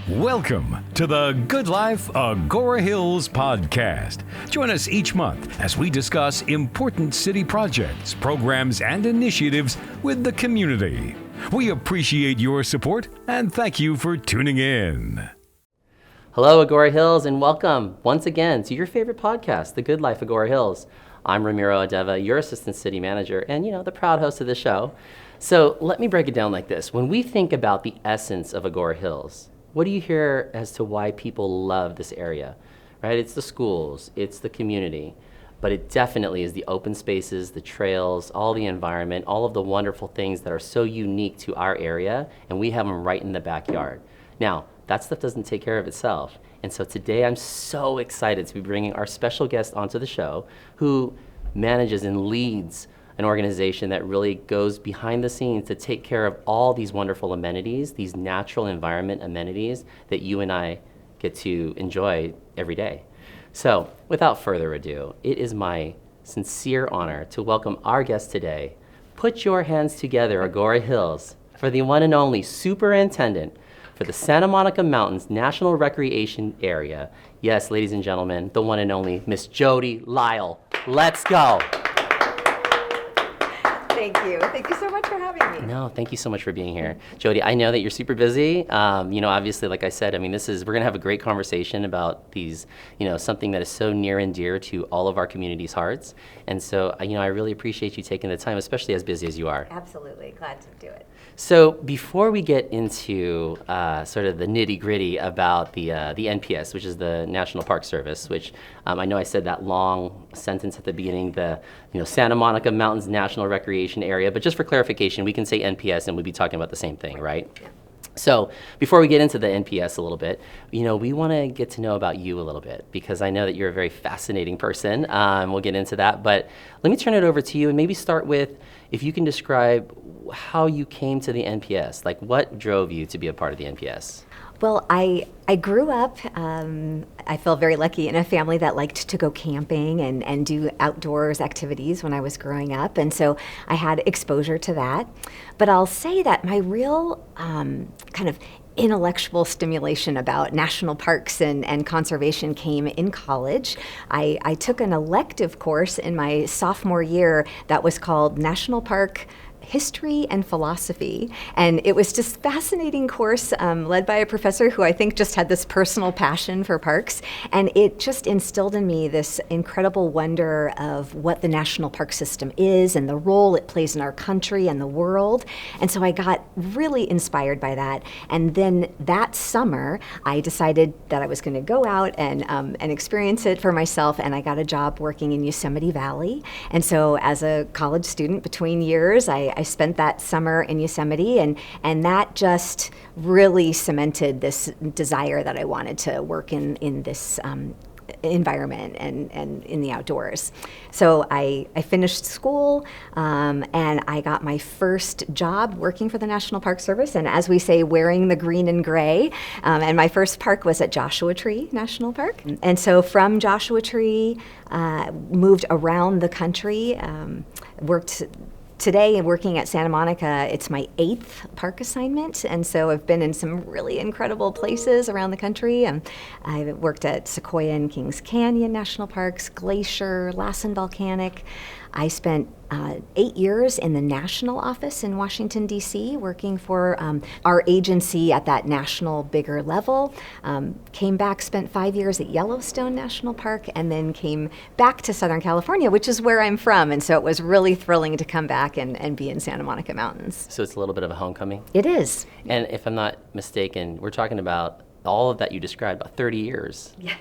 Welcome to the Good Life Agoura Hills podcast. Join us each month as we discuss important city projects, programs, and initiatives with the community. We appreciate your support and thank you for tuning in. Hello, Agoura Hills, and welcome once again to your favorite podcast, the Good Life Agoura Hills. I'm Ramiro Adeva, your Assistant City Manager, and the proud host of the show. So let me break it down like this. When we think about the essence of Agoura Hills, what do you hear as to why people love this area, right? It's the schools, it's the community, but it definitely is the open spaces, the trails, all the environment, all of the wonderful things that are so unique to our area, and we have them right in the backyard. Now, that stuff doesn't take care of itself. And so today I'm so excited to be bringing our special guest onto the show who manages and leads an organization that really goes behind the scenes to take care of all these wonderful amenities, these natural environment amenities that you and I get to enjoy every day. So without further ado, it is my sincere honor to welcome our guest today. Put your hands together, Agoura Hills, for the one and only Superintendent for the Santa Monica Mountains National Recreation Area. Yes, ladies and gentlemen, the one and only Miss Jody Lyle. Let's go. Thank you. Thank you so much for having me. No, thank you so much for being here. Jody, I know that you're super busy. Obviously, like I said, we're going to have a great conversation about these, something that is so near and dear to all of our community's hearts. And so, I really appreciate you taking the time, especially as busy as you are. Absolutely. Glad to do it. So before we get into sort of the nitty-gritty about the NPS, which is the National Park Service, which I know I said that long sentence at the beginning, the Santa Monica Mountains National Recreation Area, but just for clarification, we can say NPS and we'd be talking about the same thing, right? Yeah. So before we get into the NPS a little bit, we want to get to know about you a little bit because I know that you're a very fascinating person. We'll get into that, but let me turn it over to you and maybe start with if you can describe how you came to the NPS, like what drove you to be a part of the NPS? Well, I grew up, I feel very lucky in a family that liked to go camping and do outdoors activities when I was growing up. And so I had exposure to that. But I'll say that my real kind of intellectual stimulation about national parks and conservation came in college. I took an elective course in my sophomore year that was called National Park History and Philosophy, and it was just a fascinating course led by a professor who I think just had this personal passion for parks, and it just instilled in me this incredible wonder of what the national park system is and the role it plays in our country and the world. And so I got really inspired by that, and then that summer I decided that I was going to go out and experience it for myself, and I got a job working in Yosemite Valley. And so as a college student between years, I spent that summer in Yosemite, and that just really cemented this desire that I wanted to work in this environment and in the outdoors. So I finished school and I got my first job working for the National Park Service, and as we say, wearing the green and gray. And my first park was at Joshua Tree National Park. And so from Joshua Tree, moved around the country, worked. Today, working at Santa Monica, it's my 8th park assignment, and so I've been in some really incredible places around the country. I worked at Sequoia and Kings Canyon National Parks, Glacier, Lassen Volcanic. I spent 8 years in the national office in Washington, D.C., working for our agency at that national, bigger level. Came back, spent 5 years at Yellowstone National Park, and then came back to Southern California, which is where I'm from. And so it was really thrilling to come back and be in Santa Monica Mountains. So it's a little bit of a homecoming? It is. And if I'm not mistaken, we're talking about all of that you described, about 30 years. Yes.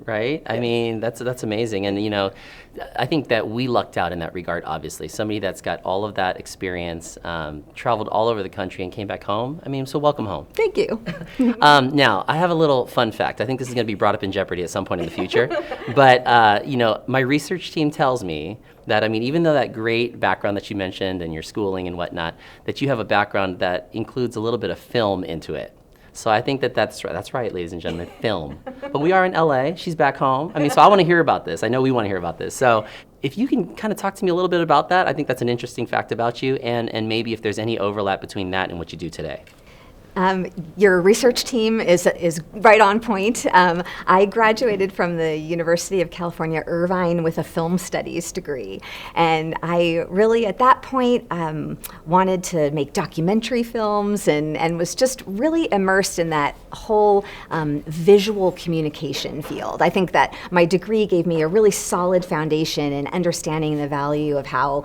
Right? I mean, that's amazing. And, I think that we lucked out in that regard, obviously. Somebody that's got all of that experience, traveled all over the country and came back home. So welcome home. Thank you. Now, I have a little fun fact. I think this is going to be brought up in Jeopardy at some point in the future. But, my research team tells me that, even though that great background that you mentioned and your schooling and whatnot, that you have a background that includes a little bit of film into it. So I think that's right, ladies and gentlemen, film. But we are in LA, she's back home. So I want to hear about this. I know we want to hear about this. So if you can kind of talk to me a little bit about that, I think that's an interesting fact about you, and maybe if there's any overlap between that and what you do today. Your research team is right on point. I graduated from the University of California, Irvine with a film studies degree. And I really, at that point, wanted to make documentary films and was just really immersed in that whole visual communication field. I think that my degree gave me a really solid foundation in understanding the value of how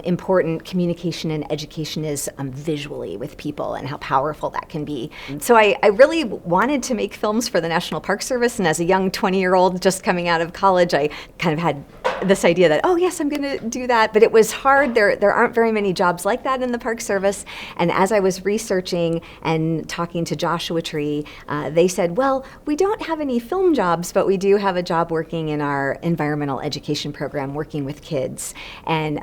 important communication and education is visually with people and how powerful that can be. So I really wanted to make films for the National Park Service, and as a young 20-year-old just coming out of college, I kind of had this idea that, oh yes, I'm going to do that, but it was hard. There aren't very many jobs like that in the Park Service, and as I was researching and talking to Joshua Tree, they said, well, we don't have any film jobs, but we do have a job working in our environmental education program, working with kids. And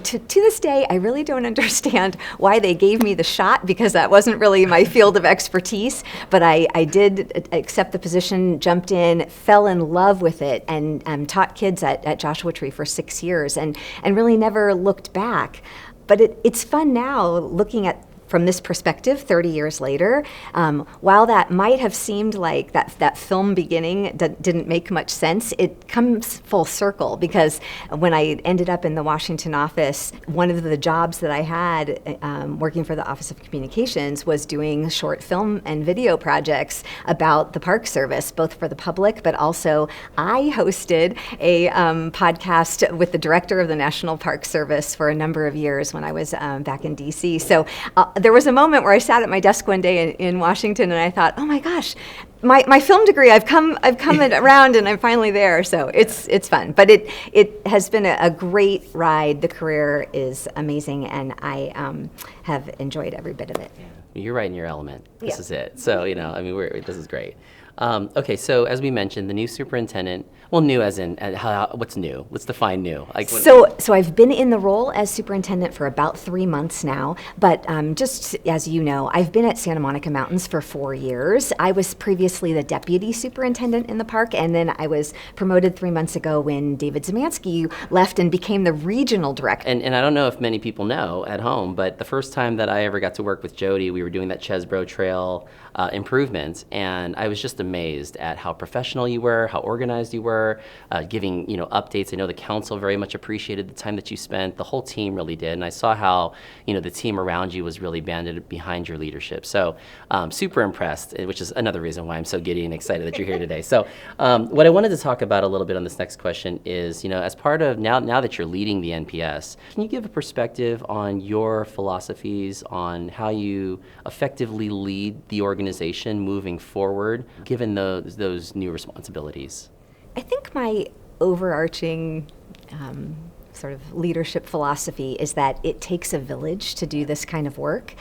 to this day, I really don't understand why they gave me the shot, because that wasn't really my field of expertise, but I did accept the position, jumped in, fell in love with it, and taught kids at Joshua Tree for 6 years, and really never looked back. But it's fun now looking at from this perspective 30 years later. While that might have seemed like that film beginning didn't make much sense, it comes full circle, because when I ended up in the Washington office, one of the jobs that I had working for the Office of Communications was doing short film and video projects about the Park Service, both for the public, but also I hosted a podcast with the director of the National Park Service for a number of years when I was back in DC. So there was a moment where I sat at my desk one day in Washington, and I thought, oh my gosh, my film degree, I've come around, and I'm finally there. So it's fun, but it has been a great ride. The career is amazing, and I have enjoyed every bit of it. You're right in your element. This Yeah. is it. So, this is great. Okay, so as we mentioned, the new superintendent, well, new as in, what's new? Let's define new. So I've been in the role as superintendent for about 3 months now, but just as you know, I've been at Santa Monica Mountains for 4 years. I was previously the deputy superintendent in the park, and then I was promoted 3 months ago when David Zemansky left and became the regional director. And I don't know if many people know at home, but the first time that I ever got to work with Jody, we were doing that Chesbro Trail improvements, and I was just amazed at how professional you were, how organized you were, giving updates. I know the council very much appreciated the time that you spent. The whole team really did, and I saw how the team around you was really banded behind your leadership. So super impressed, which is another reason why I'm so giddy and excited that you're here today. So what I wanted to talk about a little bit on this next question is, as part of now that you're leading the NPS, can you give a perspective on your philosophies on how you effectively lead the organization moving forward, given those new responsibilities? I think my overarching sort of leadership philosophy is that it takes a village to do this kind of work,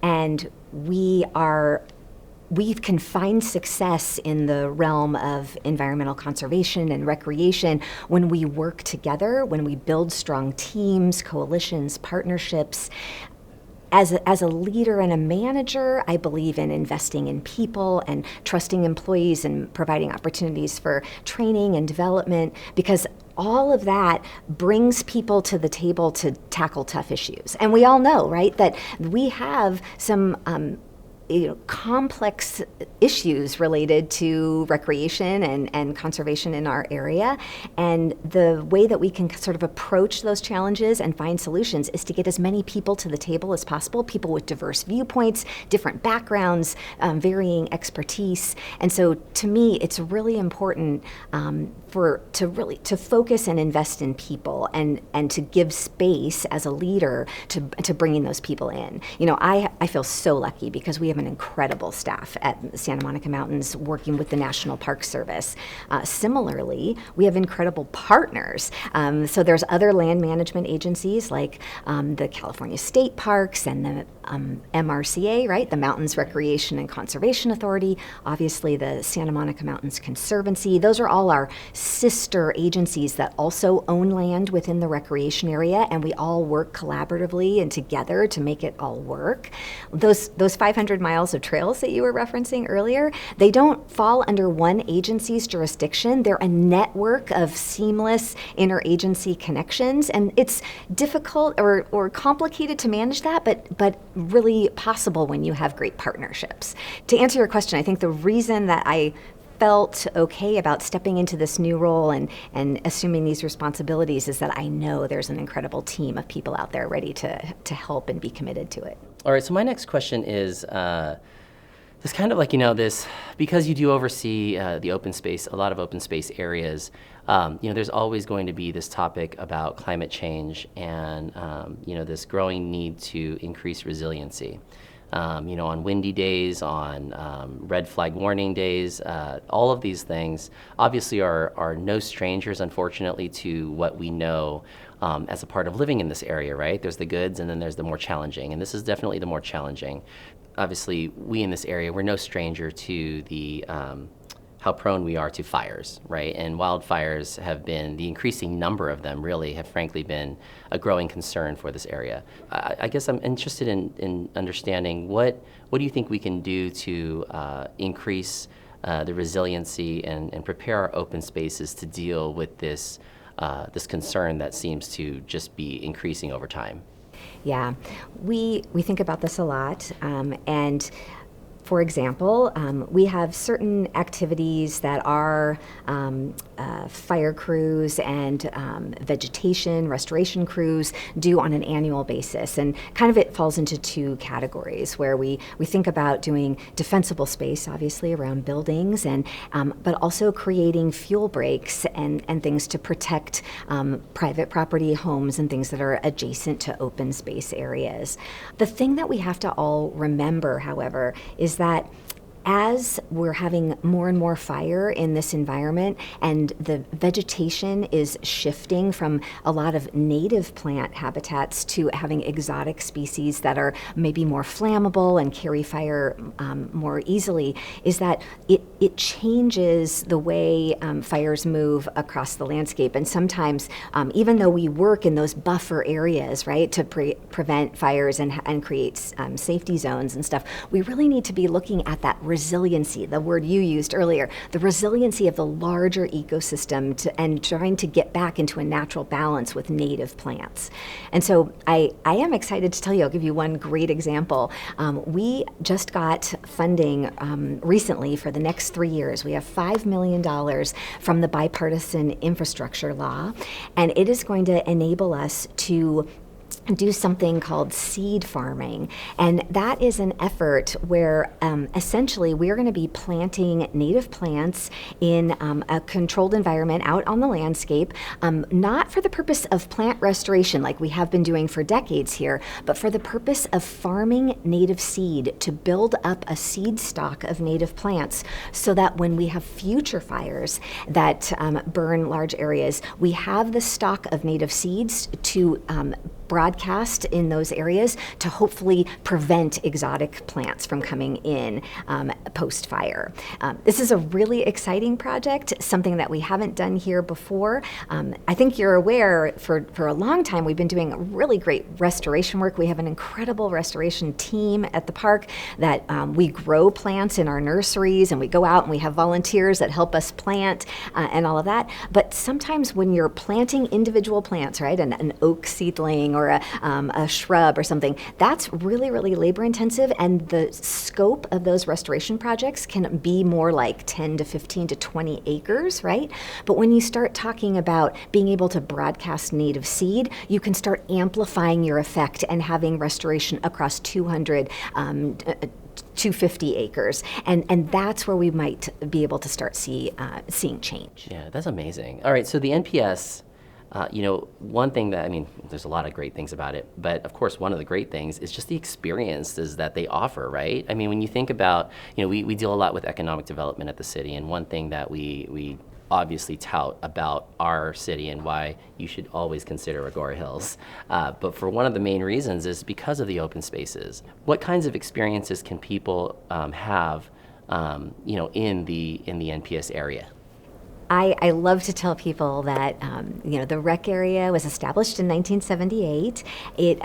and we can find success in the realm of environmental conservation and recreation when we work together, when we build strong teams, coalitions, partnerships. As a leader and a manager, I believe in investing in people and trusting employees and providing opportunities for training and development, because all of that brings people to the table to tackle tough issues. And we all know, right, that we have some complex issues related to recreation and conservation in our area. And the way that we can sort of approach those challenges and find solutions is to get as many people to the table as possible, people with diverse viewpoints, different backgrounds, varying expertise. And so to me, it's really important to focus and invest in people and to give space as a leader to bringing those people in. I feel so lucky because we have an incredible staff at Santa Monica Mountains working with the National Park Service. Similarly, we have incredible partners. So there's other land management agencies like the California State Parks and the MRCA, right? The Mountains Recreation and Conservation Authority, obviously the Santa Monica Mountains Conservancy. Those are all our sister agencies that also own land within the recreation area, and we all work collaboratively and together to make it all work. Those 500 miles of trails that you were referencing earlier, they don't fall under one agency's jurisdiction. They're a network of seamless interagency connections, and it's difficult or complicated to manage that, but really possible when you have great partnerships. To answer your question, I think the reason that I felt okay about stepping into this new role and assuming these responsibilities is that I know there's an incredible team of people out there ready to help and be committed to it. All right, so my next question is this kind of like, this, because you do oversee the open space, a lot of open space areas, there's always going to be this topic about climate change and, this growing need to increase resiliency. On windy days, on red flag warning days, all of these things obviously are no strangers, unfortunately, to what we know as a part of living in this area, right? There's the goods and then there's the more challenging, and this is definitely the more challenging. Obviously, we in this area, we're no stranger to the how prone we are to fires, right? And wildfires have been, the increasing number of them really have frankly been a growing concern for this area. I guess I'm interested in understanding what do you think we can do to increase the resiliency and prepare our open spaces to deal with this concern that seems to just be increasing over time? Yeah, we think about this a lot, and for example, we have certain activities that are fire crews and vegetation restoration crews do on an annual basis. And kind of it falls into two categories where we think about doing defensible space, obviously, around buildings, and but also creating fuel breaks and things to protect private property, homes, and things that are adjacent to open space areas. The thing that we have to all remember, however, is that as we're having more and more fire in this environment and the vegetation is shifting from a lot of native plant habitats to having exotic species that are maybe more flammable and carry fire more easily, is that it changes the way fires move across the landscape. And sometimes, even though we work in those buffer areas, right, to prevent fires and create safety zones and stuff, we really need to be looking at that resiliency, the word you used earlier, the resiliency of the larger ecosystem and trying to get back into a natural balance with native plants. And so I am excited to tell you, I'll give you one great example. We just got funding recently for the next 3 years. We have $5 million from the bipartisan infrastructure law, and it is going to enable us to do something called seed farming. And that is an effort where essentially we're going to be planting native plants in a controlled environment out on the landscape, not for the purpose of plant restoration like we have been doing for decades here, but for the purpose of farming native seed to build up a seed stock of native plants so that when we have future fires that burn large areas, we have the stock of native seeds to broadcast in those areas to hopefully prevent exotic plants from coming in post-fire. This is a really exciting project, something that we haven't done here before. I think you're aware for a long time we've been doing really great restoration work. We have an incredible restoration team at the park that we grow plants in our nurseries, and we go out and we have volunteers that help us plant and all of that. But sometimes when you're planting individual plants, right, an oak seedling or a shrub or something, that's really, really labor intensive, and the scope of those restoration projects can be more like 10 to 15 to 20 acres, right? But when you start talking about being able to broadcast native seed, you can start amplifying your effect and having restoration across 250 acres, and that's where we might be able to start seeing change. Yeah, that's amazing. All right, so the NPS, one thing that, there's a lot of great things about it, but of course one of the great things is just the experiences that they offer, right? When you think about, we deal a lot with economic development at the city, and one thing that we obviously tout about our city and why you should always consider Agoura Hills, but for one of the main reasons is because of the open spaces. What kinds of experiences can people have, in the NPS area? I love to tell people that the rec area was established in 1978. It,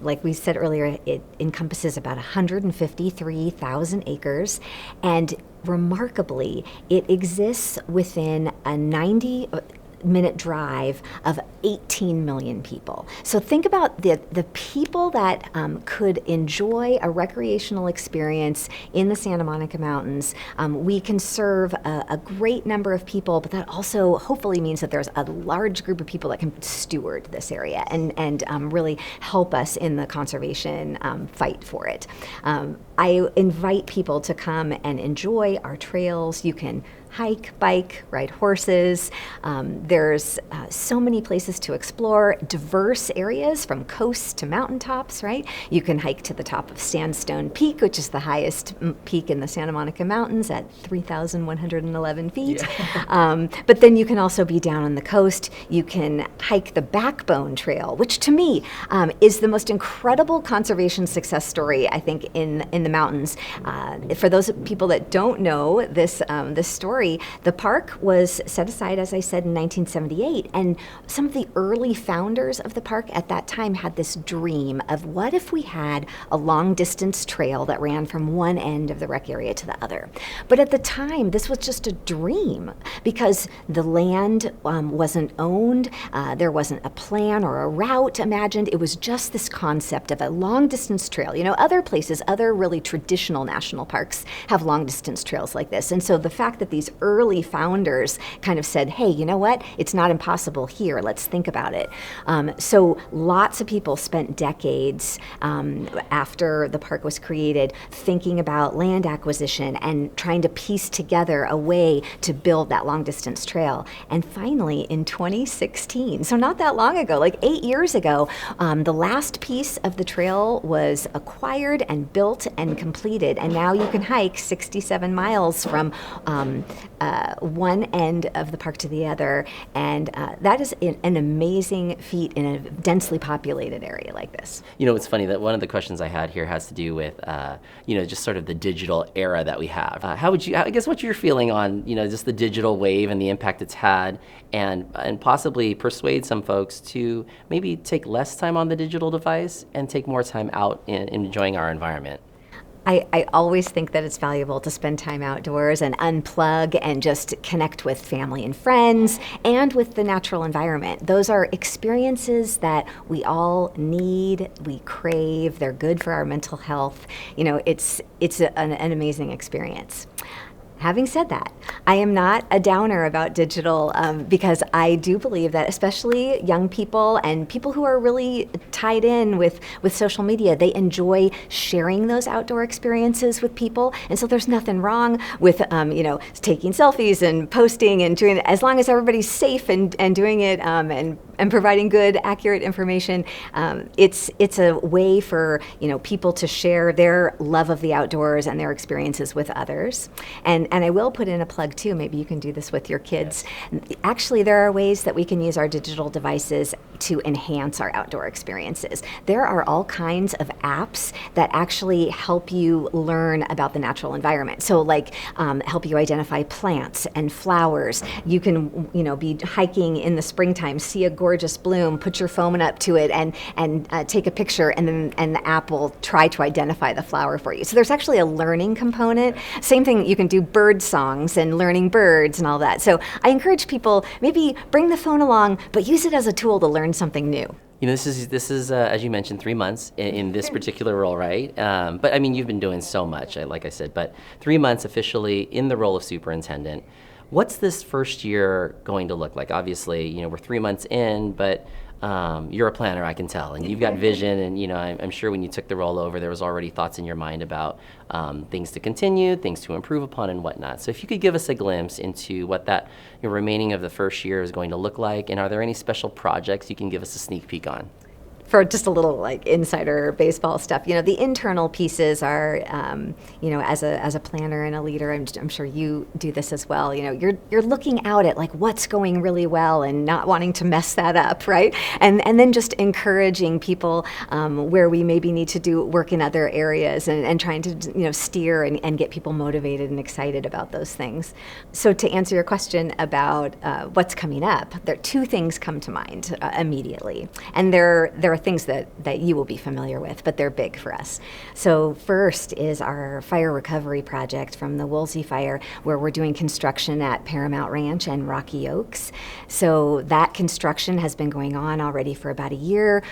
like we said earlier, it encompasses about 153,000 acres, and remarkably, it exists within a 90-minute drive of 18 million people. So think about the people that could enjoy a recreational experience in the Santa Monica Mountains. We can serve a great number of people, but that also hopefully means that there's a large group of people that can steward this area and really help us in the conservation fight for it. I invite people to come and enjoy our trails. You can hike, bike, ride horses. There's so many places to explore, diverse areas from coasts to mountaintops, right? You can hike to the top of Sandstone Peak, which is the highest peak in the Santa Monica Mountains at 3,111 feet. Yeah. But then you can also be down on the coast. You can hike the Backbone Trail, which to me is the most incredible conservation success story, I think, in the mountains. For those people that don't know this story, the park was set aside, as I said, in 1978, and some of the early founders of the park at that time had this dream of what if we had a long-distance trail that ran from one end of the rec area to the other. But at the time, this was just a dream because the land wasn't owned, there wasn't a plan or a route imagined. It was just this concept of a long-distance trail. Other places, other really traditional national parks have long-distance trails like this. And so the fact that these early founders kind of said, hey, you know what? It's not impossible here. Let's think about it. So lots of people spent decades after the park was created thinking about land acquisition and trying to piece together a way to build that long distance trail. And finally, in 2016, so not that long ago, like 8 years ago, the last piece of the trail was acquired and built and completed. And now you can hike 67 miles from one end of the park to the other, and that is an amazing feat in a densely populated area like this. It's funny that one of the questions I had here has to do with, just sort of the digital era that we have. I guess what's your feeling on, just the digital wave and the impact it's had, and possibly persuade some folks to maybe take less time on the digital device and take more time out in enjoying our environment? I always think that it's valuable to spend time outdoors and unplug and just connect with family and friends and with the natural environment. Those are experiences that we all need, we crave, they're good for our mental health. It's an amazing experience. Having said that, I am not a downer about digital because I do believe that especially young people and people who are really tied in with social media, they enjoy sharing those outdoor experiences with people. And so there's nothing wrong with taking selfies and posting and doing it, as long as everybody's safe and doing it and providing good, accurate information. It's a way for people to share their love of the outdoors and their experiences with others. And I will put in a plug too, maybe you can do this with your kids. Yes. Actually, there are ways that we can use our digital devices to enhance our outdoor experiences. There are all kinds of apps that actually help you learn about the natural environment. So help you identify plants and flowers. You can be hiking in the springtime, see a gorgeous bloom, put your phone up to it and take a picture, and the app will try to identify the flower for you. So there's actually a learning component. Same thing, you can do bird songs and learning birds and all that. So I encourage people, maybe bring the phone along, but use it as a tool to learn something new. This is as you mentioned, 3 months in this particular role, right? But I mean, you've been doing so much, like I said, but 3 months officially in the role of superintendent. What's this first year going to look like? Obviously, we're 3 months in, but you're a planner, I can tell, and you've got vision, and I'm sure when you took the role over, there was already thoughts in your mind about things to continue, things to improve upon, and whatnot. So if you could give us a glimpse into what that remaining of the first year is going to look like, and are there any special projects you can give us a sneak peek on? for just a little like insider baseball stuff, the internal pieces are, as a planner and a leader, I'm sure you do this as well. You're looking out at like what's going really well and not wanting to mess that up, right? And then just encouraging people where we maybe need to do work in other areas and trying to steer and get people motivated and excited about those things. So to answer your question about what's coming up, there are two things come to mind immediately, and there are things that you will be familiar with, but they're big for us. So first is our fire recovery project from the Woolsey fire, where we're doing construction at Paramount Ranch and Rocky Oaks. So that construction has been going on already for about a year.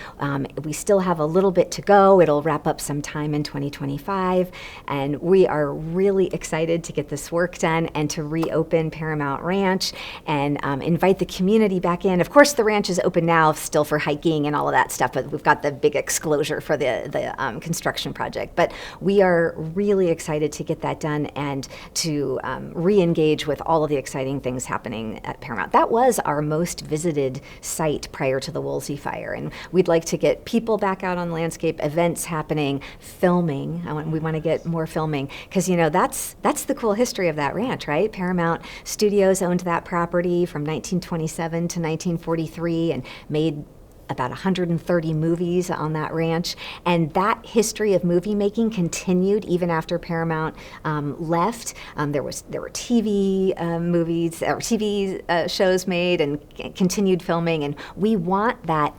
We still have a little bit to go. It'll wrap up sometime in 2025, and we are really excited to get this work done and to reopen Paramount Ranch and invite the community back in. Of course, the ranch is open now still for hiking and all of that stuff, but we've got the big exclosure for the construction project. But we are really excited to get that done and to re-engage with all of the exciting things happening at Paramount. That was our most visited site prior to the Woolsey fire, and we'd like to get people back out on the landscape, events happening, filming. We want to get more filming because that's the cool history of that ranch, right? Paramount Studios owned that property from 1927 to 1943 and made about 130 movies on that ranch, and that history of movie making continued even after Paramount left. There were TV movies or TV shows made and continued filming, and we want that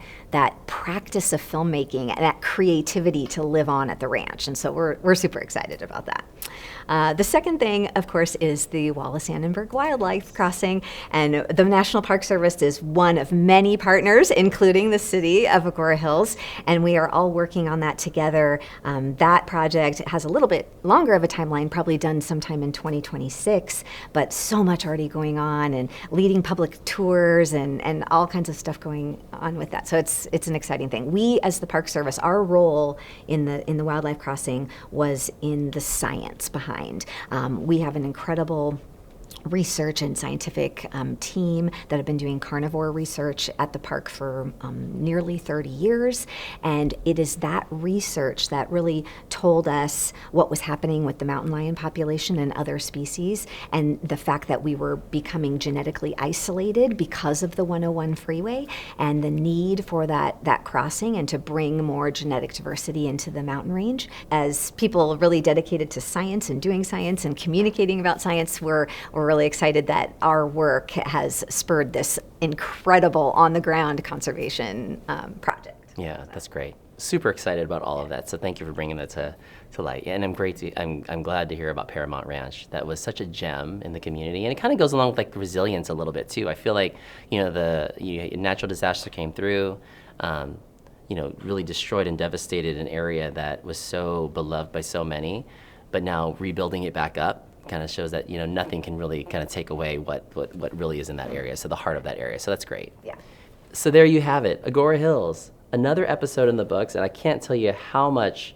practice of filmmaking and that creativity to live on at the ranch, and so we're super excited about that. The second thing, of course, is the Wallace-Annenberg Wildlife Crossing, and the National Park Service is one of many partners, including the city of Agoura Hills, and we are all working on that together. That project has a little bit longer of a timeline, probably done sometime in 2026, but so much already going on and leading public tours and all kinds of stuff going on with that. So it's an exciting thing. We, as the Park Service, our role in the Wildlife Crossing was in the science behind. We have an incredible research and scientific team that have been doing carnivore research at the park for nearly 30 years. And it is that research that really told us what was happening with the mountain lion population and other species, and the fact that we were becoming genetically isolated because of the 101 freeway and the need for that crossing and to bring more genetic diversity into the mountain range. As people really dedicated to science and doing science and communicating about science, we're really excited that our work has spurred this incredible on-the-ground conservation project. Yeah, that's great. Super excited about all of that. So thank you for bringing that to light. And I'm glad to hear about Paramount Ranch. That was such a gem in the community, and it kind of goes along with like resilience a little bit too. I feel like the natural disaster came through. Really destroyed and devastated an area that was so beloved by so many, but now rebuilding it back up kind of shows that nothing can really kind of take away what really is in that area, so the heart of that area. So that's great. Yeah. So there you have it, Agoura Hills, another episode in the books, and I can't tell you how much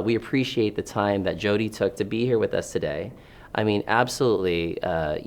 we appreciate the time that Jody took to be here with us today. I mean, absolutely, I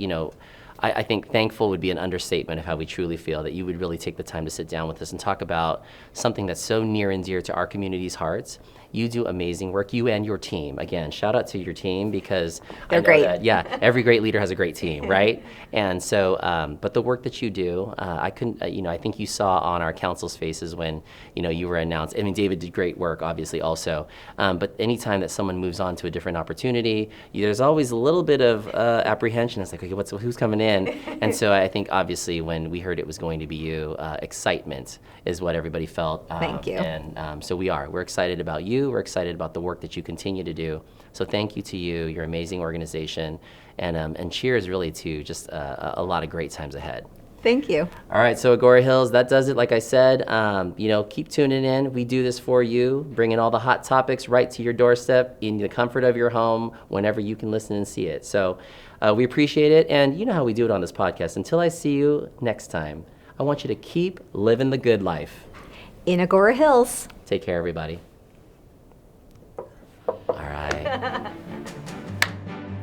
think thankful would be an understatement of how we truly feel that you would really take the time to sit down with us and talk about something that's so near and dear to our community's hearts. You do amazing work, you and your team. Again, shout out to your team because they're great. Every great leader has a great team, right? And so, but the work that you do, I think you saw on our council's faces when, you were announced. I mean, David did great work, obviously, also. But anytime that someone moves on to a different opportunity, there's always a little bit of apprehension. It's like, okay, who's coming in? And so I think, obviously, when we heard it was going to be you, excitement is what everybody felt. Thank you. And so we're excited about you. We're excited about the work that you continue to do. So thank you to you, your amazing organization, and cheers really to just a lot of great times ahead. Thank you. All right, so Agoura Hills, that does it. Like I said, keep tuning in. We do this for you, bringing all the hot topics right to your doorstep in the comfort of your home whenever you can listen and see it. So we appreciate it, and you know how we do it on this podcast. Until I see you next time, I want you to keep living the good life. In Agoura Hills. Take care, everybody. All right.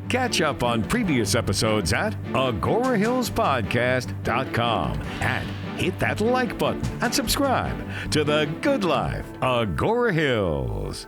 Catch up on previous episodes at agorahillspodcast.com and hit that like button and subscribe to the Good Life Agoura Hills.